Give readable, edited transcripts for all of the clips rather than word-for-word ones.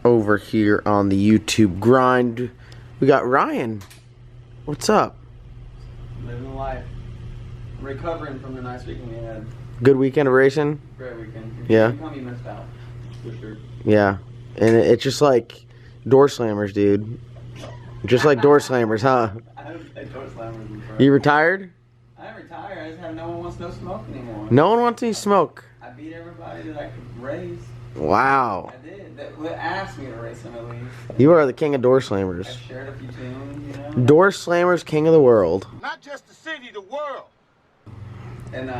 over here on the YouTube grind. We got Ryan. What's up? Living the life. Recovering from the nice weekend we had. Good weekend of racing? Great weekend. Yeah. You missed out. For sure. Yeah. And it's just like door slammers, dude. Just like door slammers, huh? I haven't played door slammers in forever. You retired? I didn't retire. I just have no one wants no smoke anymore. No one wants any smoke. I beat everybody that I could race. Wow. I did. That asked me to race them at least. You are the king of door slammers. I shared a few tunes, you know. Door slammers, king of the world. Not just the city, the world. And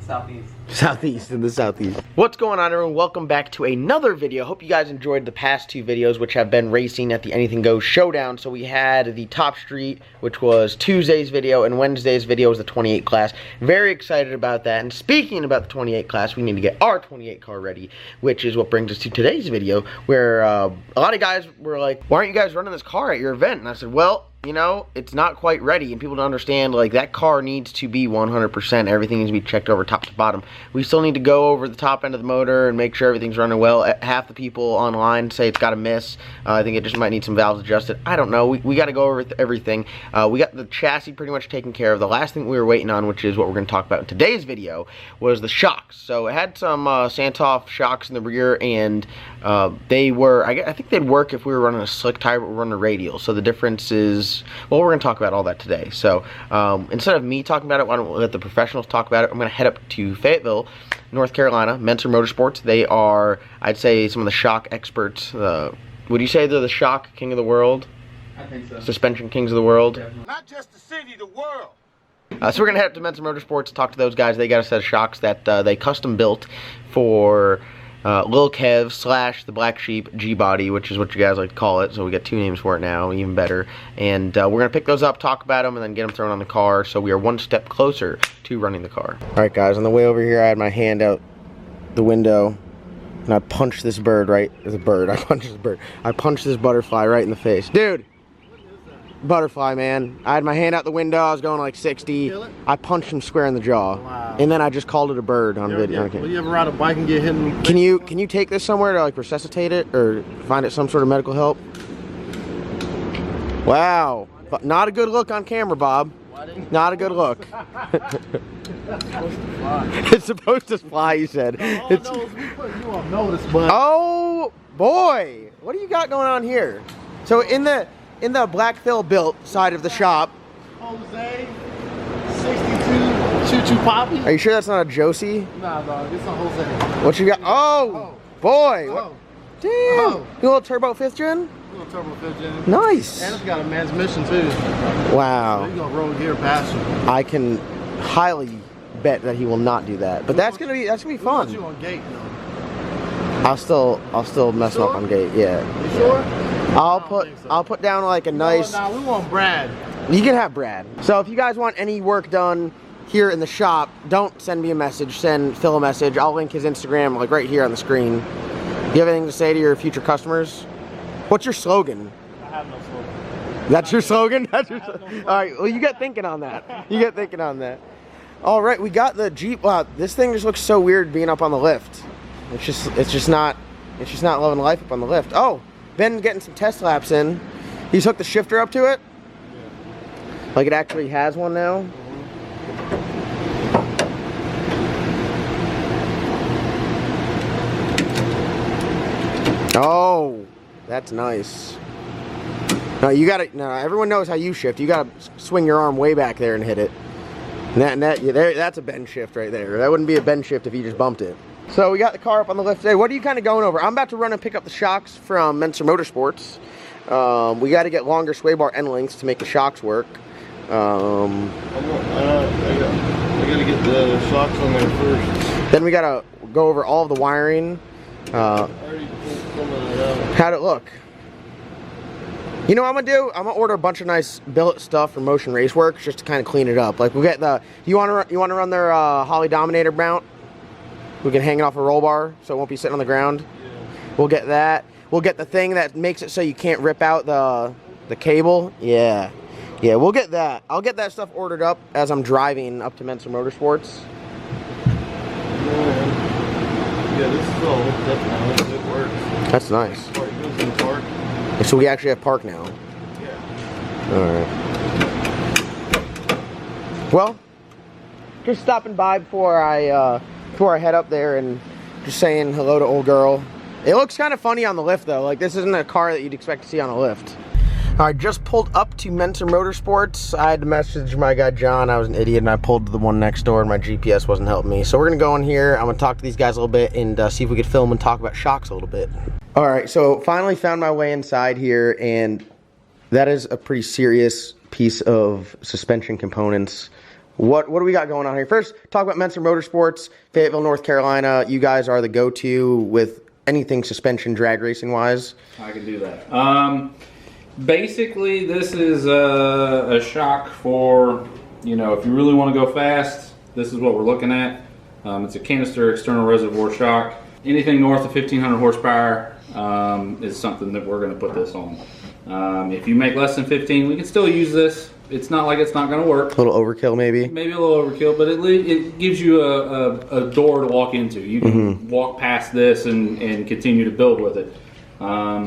Southeast. Southeast, in the Southeast. What's going on, everyone? Welcome back to another video. Hope you guys enjoyed the past two videos, which have been racing at the Anything Goes Showdown. So we had the Top Street, which was Tuesday's video, and Wednesday's video was the 28 class. Very excited about that. And speaking about the 28 class, we need to get our 28 car ready, which is what brings us to today's video, where a lot of guys were like, why aren't you guys running this car at your event? And I said, well, you know, it's not quite ready, and people don't understand, like, that car needs to be 100%. Everything needs to be checked over top to bottom. We still need to go over the top end of the motor and make sure everything's running well. Half the people online say it's got a miss. I think it just might need some valves adjusted. I don't know. We got to go over everything. We got the chassis pretty much taken care of. The last thing we were waiting on, which is what we're going to talk about in today's video, was the shocks. So it had some Santoff shocks in the rear, and they were, I think they'd work if we were running a slick tire, but we're running a radial. So the difference is, well, we're going to talk about all that today. So instead of me talking about it, why don't we let the professionals talk about it? I'm going to head up to Fayetteville, North Carolina, Menscer Motorsports. They are, I'd say, some of the shock experts. Would you say they're the shock king of the world? I think so. Suspension kings of the world? Definitely. Not just the city, the world. So we're going to head up to Menscer Motorsports to talk to those guys. They got a set of shocks that they custom built for Lil Kev / the Black Sheep G-Body, which is what you guys like to call it. So we got two names for it now, even better. And we're going to pick those up, talk about them, and then get them thrown on the car. So we are one step closer to running the car. All right, guys, on the way over here, I had my hand out the window, and I punched this bird right. It's a bird. I punched this bird. I punched this butterfly right in the face. Dude! Butterfly, man. I had my hand out the window. I was going like 60. I punched him square in the jaw. Wow. And then I just called it a bird on video. Okay. Will you ever ride a bike and get hit in the Can you take this somewhere to like resuscitate it or find it some sort of medical help? Wow. But not a good look on camera, Bob. Not a good look. It's supposed to fly, you said. It's... You won't notice, but Oh boy, what do you got going on here? So in the Black Phil built side of the shop. Jose 62 Choo Choo Poppy. Are you sure that's not a Josie? Nah, dog, it's a Jose. What you got? Oh, boy. What? Oh. Damn. Oh. You little turbo 5th gen? Little turbo 5th gen. Nice. And it's got a man's mission too. Wow. So he's gonna roll here past you. I can highly bet that he will not not do that. But that's gonna be Put fun. you on gate though. I'll still mess him up on gate. Yeah. You sure? I'll I don't put think so. I'll put down like a nice. Nah, we want Brad. You can have Brad. So if you guys want any work done here in the shop, don't send me a message. Send Phil a message. I'll link his Instagram like right here on the screen. Do you have anything to say to your future customers? What's your slogan? I have no slogan. That's your slogan? That's your slogan? All right, well, you get thinking on that. You get thinking on that. All right, we got the Jeep. Wow, this thing just looks so weird being up on the lift. It's just not loving life up on the lift. Oh, Ben getting some test laps in. He's hooked the shifter up to it? Yeah. Like it actually has one now? Oh, that's nice. No, you gotta. No, everyone knows how you shift. You gotta swing your arm way back there and hit it. And that's a bend shift right there. That wouldn't be a bend shift if you just bumped it. So we got the car up on the lift today. What are you kind of going over? I'm about to run and pick up the shocks from Menscer Motorsports. We got to get longer sway bar end lengths to make the shocks work. I gotta get the shocks on there first. Then we got to go over all of the wiring. How'd it look? You know what I'm gonna do? I'm gonna order a bunch of nice billet stuff from Motion Raceworks just to kind of clean it up. Like we'll get the. You wanna run their Holly Dominator mount? We can hang it off a roll bar so it won't be sitting on the ground. Yeah. We'll get that. We'll get the thing that makes it so you can't rip out the cable. Yeah. Yeah, we'll get that. I'll get that stuff ordered up as I'm driving up to Menscer Motorsports. Yeah, this is all hooked up now. It works. That's nice. As far as In the park? So we actually have park now. Yeah. Alright. Well, just stopping by before I head up there and just saying hello to old girl. It looks kind of funny on the lift though. Like this isn't a car that you'd expect to see on a lift. Alright, just pulled up to Menscer Motorsports. I had to message my guy John. I was an idiot and I pulled to the one next door and my GPS wasn't helping me. So we're gonna go in here. I'm gonna talk to these guys a little bit and see if we could film and talk about shocks a little bit. Alright, so finally found my way inside here, and that is a pretty serious piece of suspension components. What do we got going on here? First, talk about Menscer Motorsports, Fayetteville, North Carolina. You guys are the go-to with anything suspension drag racing wise. I can do that. Basically, this is a shock for, you know, if you really want to go fast, this is what we're looking at. It's a canister external reservoir shock. Anything north of 1500 horsepower is something that we're going to put this on. If you make less than 15, we can still use this. It's not like it's not going to work. A little overkill maybe? Maybe a little overkill, but it gives you a door to walk into. You can walk past this and continue to build with it.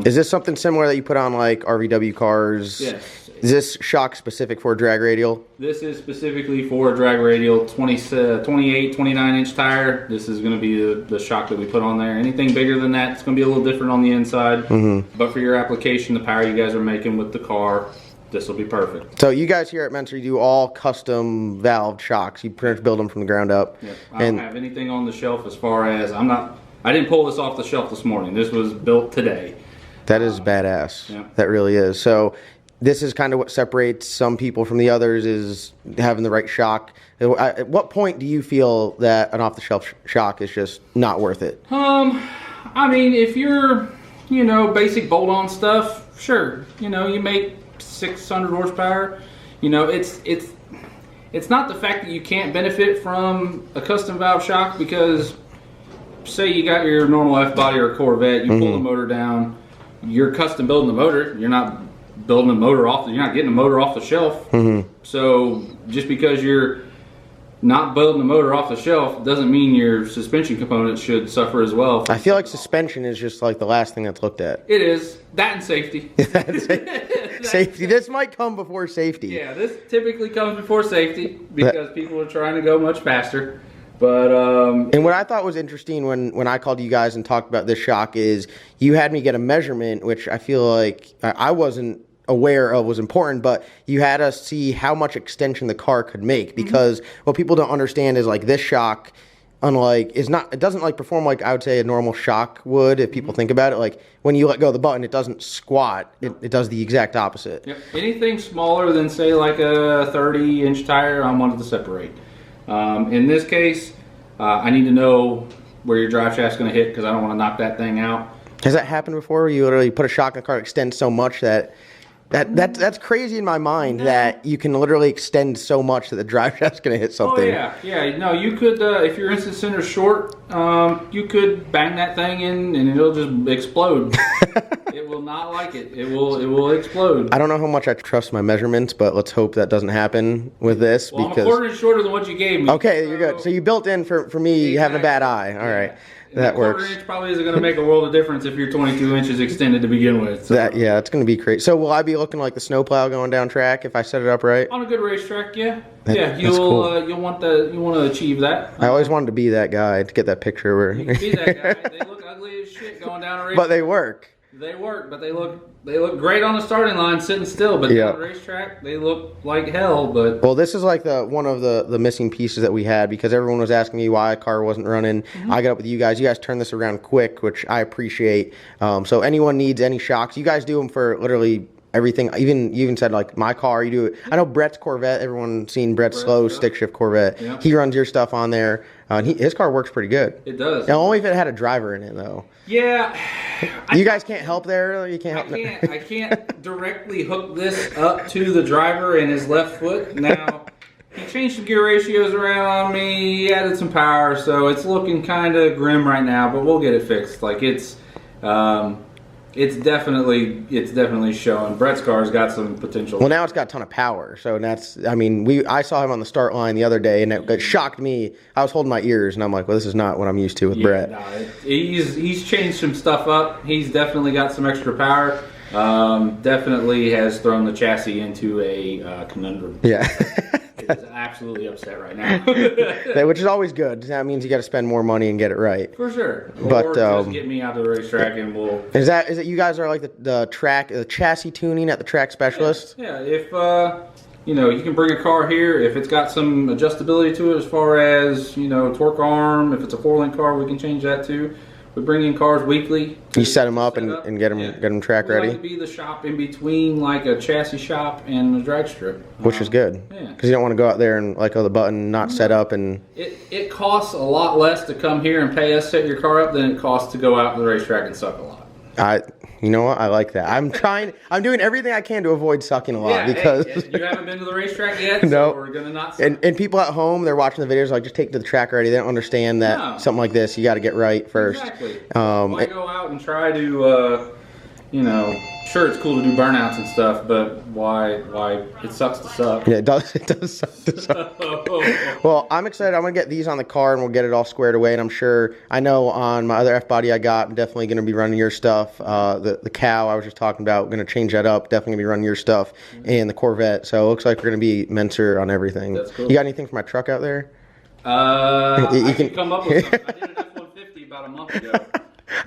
Is this something similar that you put on like RVW cars? Yes. Is this shock specific for a drag radial? This is specifically for a drag radial, 28, 29 inch tire. This is going to be the shock that we put on there. Anything bigger than that, it's going to be a little different on the inside. But for your application, the power you guys are making with the car, this will be perfect. So you guys here at Menscer, you do all custom valved shocks. You pretty much build them from the ground up. Yep. I don't have anything on the shelf as far as I didn't pull this off the shelf this morning. This was built today. That is badass. Yeah. That really is. So this is kind of what separates some people from the others, is having the right shock. At what point do you feel that an off-the-shelf shock is just not worth it? I mean, if you're, you know, basic bolt-on stuff, sure. You know, you make 600 horsepower. You know, it's not the fact that you can't benefit from a custom valve shock, because say you got your normal F-body or Corvette, you pull the motor down, you're custom building the motor, you're not building a motor you're not getting a motor off the shelf. So just because you're not building the motor off the shelf doesn't mean your suspension components should suffer as well. I feel like suspension is just like the last thing that's looked at. It is. That and safety. Safety. This might come before safety. Yeah, this typically comes before safety because people are trying to go much faster. But and what I thought was interesting when I called you guys and talked about this shock is you had me get a measurement, which I feel like I wasn't aware of was important, but you had us see how much extension the car could make, because what people don't understand is like this shock, unlike it doesn't like perform like I would say a normal shock would if people think about it. Like when you let go of the button, it doesn't squat. It does the exact opposite. Yep. Anything smaller than say like a 30-inch tire, I wanted to separate. In this case, I need to know where your drive shaft's going to hit, because I don't want to knock that thing out. Has that happened before, where you literally put a shock in the car that extends so much that's crazy in my mind, that you can literally extend so much that the drive shaft's going to hit something? Oh yeah. No, you could if your instant center's short, you could bang that thing in and it'll just explode. It will not like it. It will explode. I don't know how much I trust my measurements, but let's hope that doesn't happen with this. Well, because I'm a quarter inch shorter than what you gave me. Okay, you're good. So you built in for me having a bad eye. All right. That works. Quarter inch probably isn't going to make a world of difference if you're 22 inches extended to begin with. So. Yeah, it's going to be crazy. So will I be looking like the snowplow going down track if I set it up right? On a good racetrack, yeah. That's cool. You'll want to achieve that. I always wanted to be that guy to get that picture where you can be that guy. They look ugly as shit going down a racetrack. But they work. They work, but they look great on the starting line sitting still, but on the racetrack they look like hell. But well, this is like one of the missing pieces that we had, because everyone was asking me why a car wasn't running. I got up with you guys. You guys turned this around quick, which I appreciate. So anyone needs any shocks, you guys do them for literally everything. You even said like my car, you do it. I know Brett's Corvette. Everyone's seen Brett's slow stick shift Corvette. Yeah. He runs your stuff on there. His car works pretty good. It does. Now, only if it had a driver in it though. Yeah. You guys can't help there. You can't help. I can't directly hook this up to the driver and his left foot. Now, he changed some gear ratios around on me. He added some power, so it's looking kind of grim right now. But we'll get it fixed. Like it's it's definitely showing. Brett's car's got some potential. Well, now it's got a ton of power, so that's, I mean, I saw him on the start line the other day, and it shocked me. I was holding my ears, and I'm like, well, this is not what I'm used to with Brett. No, he's changed some stuff up. He's definitely got some extra power. Definitely has thrown the chassis into a conundrum. Yeah. It's absolutely upset right now. Which is always good. That means you got to spend more money and get it right. For sure. But or just get me out to the racetrack and we'll... Is it you guys are like the chassis tuning at the track specialist? Yeah, if, you know, you can bring a car here. If it's got some adjustability to it as far as, you know, torque arm, if it's a 4-link car, we can change that too. We bring in cars weekly. You set them up and get them track ready. We like to be the shop in between, like a chassis shop and a drag strip, which is good. Yeah, because you don't want to go out there and like the button not set up and. It costs a lot less to come here and pay us set your car up than it costs to go out to the racetrack and suck a lot. You know what? I like that. I'm doing everything I can to avoid sucking a lot because you haven't been to the racetrack yet, no. So we're gonna not suck. And people at home, they're watching the videos like just take it to the track already. They don't understand that something like this you got to get right first. Exactly. Why go out and try to, you know, sure it's cool to do burnouts and stuff, but why it sucks to suck. Yeah, it does suck to suck. Well, I'm excited. I'm gonna get these on the car and we'll get it all squared away. And I'm sure, I know on my other F body I got, I'm definitely gonna be running your stuff. The cow I was just talking about, gonna change that up. Definitely gonna be running your stuff and the Corvette. So it looks like we're gonna be Menscer on everything. That's cool. You got anything for my truck out there? I can come up with something. I did an F-150 about a month ago.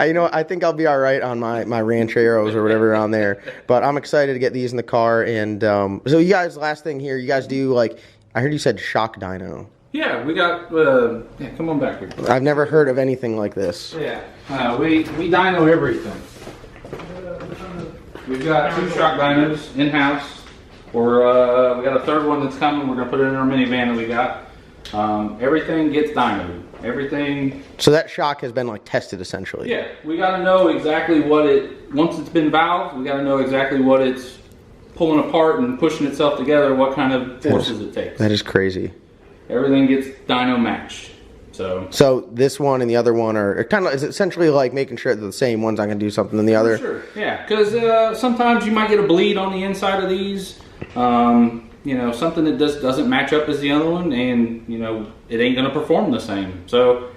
You know, I think I'll be all right on my Rancheros or whatever on there. But I'm excited to get these in the car. And so you guys, last thing here, you guys do like, I heard you said shock dyno. Yeah, we got, yeah, come on back here. I've never heard of anything like this. Yeah, we dyno everything. We've got 2 shock dynos in-house. We got a third one that's coming. We're going to put it in our minivan that we got. Everything gets dynoed. Everything. So that shock has been like tested essentially. Yeah, we got to know exactly what once it's been valved, we got to know exactly what it's pulling apart and pushing itself together, what kind of forces it takes. That is crazy. Everything gets dyno matched. So this one and the other one are kind of, is essentially like making sure they're the same. One's not going to do something than the other. Sure, yeah, because sometimes you might get a bleed on the inside of these. You know, something that just doesn't match up as the other one, and you know, it ain't gonna perform the same. So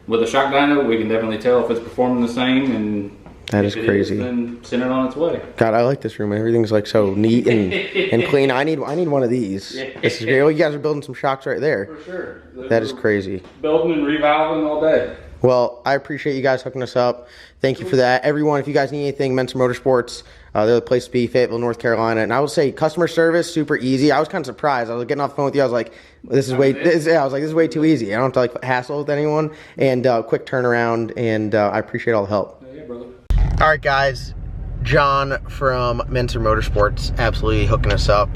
with a shock dyno, we can definitely tell if it's performing the same, and that is crazy. Then send it on its way. God, I like this room. Everything's like so neat and clean. I need one of these. This is great. Oh, you guys are building some shocks right there. For sure. That is crazy. Building and revalving all day. Well, I appreciate you guys hooking us up. Thank you for that. Everyone, if you guys need anything, Menscer Motorsports, they're the place to be, Fayetteville, North Carolina. And I will say customer service, super easy. I was kind of surprised. I was getting off the phone with you. I was like, this is way too easy. I don't have to like hassle with anyone. And quick turnaround. And I appreciate all the help. Yeah, brother. All right, guys. John from Menscer Motorsports absolutely hooking us up.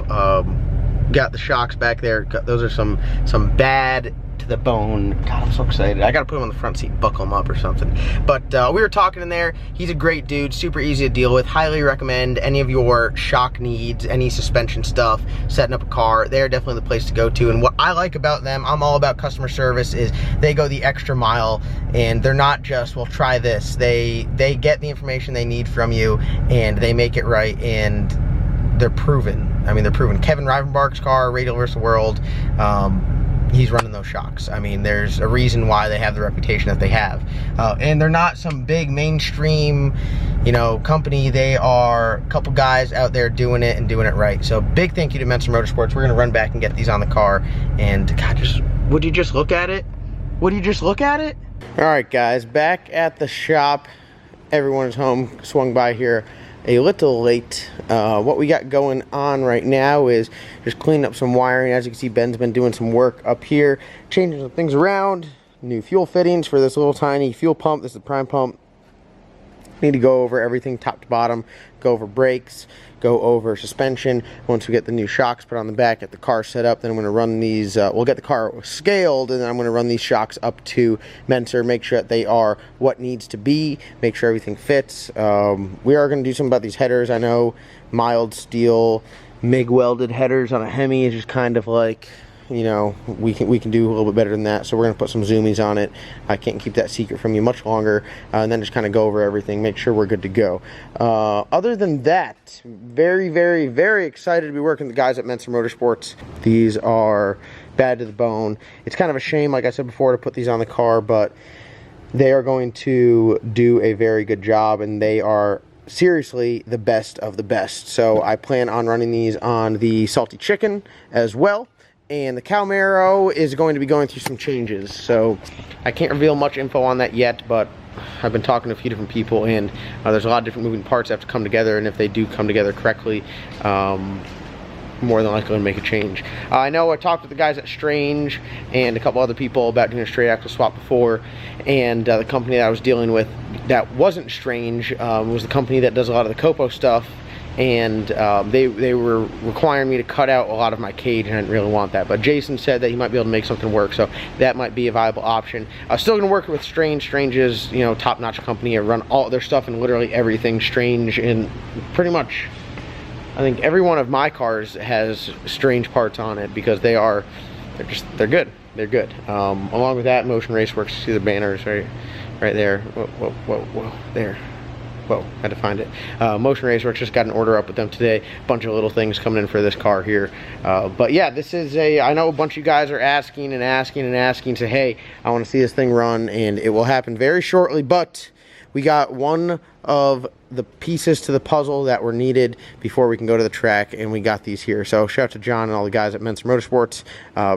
Got the shocks back there. Those are some bad to the bone. God, I'm so excited. I gotta put him on the front seat, buckle him up or something. But we were talking in there. He's a great dude, super easy to deal with. Highly recommend any of your shock needs, any suspension stuff, setting up a car. They're definitely the place to go to. And what I like about them, I'm all about customer service, is they go the extra mile, and they're not just, well, try this. They get the information they need from you, and they make it right, and they're proven. I mean, they're proven. Kevin Rivenbark's car, Radial vs. World, he's running those shocks. I mean, there's a reason why they have the reputation that they have. And they're not some big mainstream, you know, company. They are a couple guys out there doing it and doing it right. So big thank you to Menscer Motorsports. We're gonna run back and get these on the car. And God, would you just look at it? Would you just look at it? All right, guys, back at the shop. Everyone is home, swung by here a little late. What we got going on right now is just cleaning up some wiring. As you can see, Ben's been doing some work up here, changing some things around. New fuel fittings for this little tiny fuel pump. This is the prime pump. Need to go over everything top to bottom, go over brakes, go over suspension. Once we get the new shocks put on the back, get the car set up, then I'm going to run these, we'll get the car scaled, and then I'm going to run these shocks up to Menscer, make sure that they are what needs to be, make sure everything fits. We are going to do something about these headers. I know mild steel, MIG welded headers on a Hemi is just kind of like, you know, we can do a little bit better than that. So we're going to put some zoomies on it. I can't keep that secret from you much longer. And then just kind of go over everything, make sure we're good to go. Other than that, very, very, very excited to be working with the guys at Menscer Motorsports. These are bad to the bone. It's kind of a shame, like I said before, to put these on the car, but they are going to do a very good job, and they are seriously the best of the best. So I plan on running these on the Salty Chicken as well, and the Cowmaro is going to be going through some changes. So I can't reveal much info on that yet, but I've been talking to a few different people, and there's a lot of different moving parts that have to come together, and if they do come together correctly, more than likely to make a change. I know I talked with the guys at Strange and a couple other people about doing a straight axle swap before, and the company that I was dealing with that wasn't Strange was the company that does a lot of the Copo stuff, and they were requiring me to cut out a lot of my cage, and I didn't really want that. But Jason said that he might be able to make something work, so that might be a viable option. I'm still going to work with Strange. Strange is, you know, top-notch company. I run all their stuff and literally everything Strange, and pretty much I think every one of my cars has Strange parts on it because they're good. They're good. Along with that, Motion Raceworks. See the banners right there. Whoa, there. Whoa, had to find it. Motion Raceworks, just got an order up with them today. Bunch of little things coming in for this car here. But yeah, this is I know a bunch of you guys are asking, say, hey, I want to see this thing run, and it will happen very shortly, but we got one of the pieces to the puzzle that were needed before we can go to the track, and we got these here. So shout out to John and all the guys at Menscer Motorsports.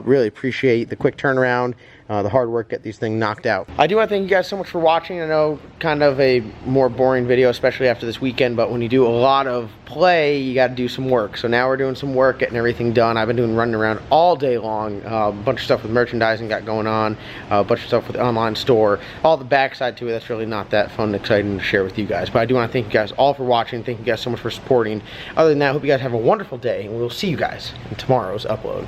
Really appreciate the quick turnaround, the hard work, get these things knocked out. I do want to thank you guys so much for watching. I know kind of a more boring video, especially after this weekend, but when you do a lot of play, you got to do some work. So now we're doing some work, getting everything done. I've been running around all day long. A bunch of stuff with merchandising got going on, a bunch of stuff with the online store, all the backside to it. That's really not that fun and exciting to share with you guys. But I do want to thank you guys all for watching. Thank you guys so much for supporting. Other than that, I hope you guys have a wonderful day, and we'll see you guys in tomorrow's upload.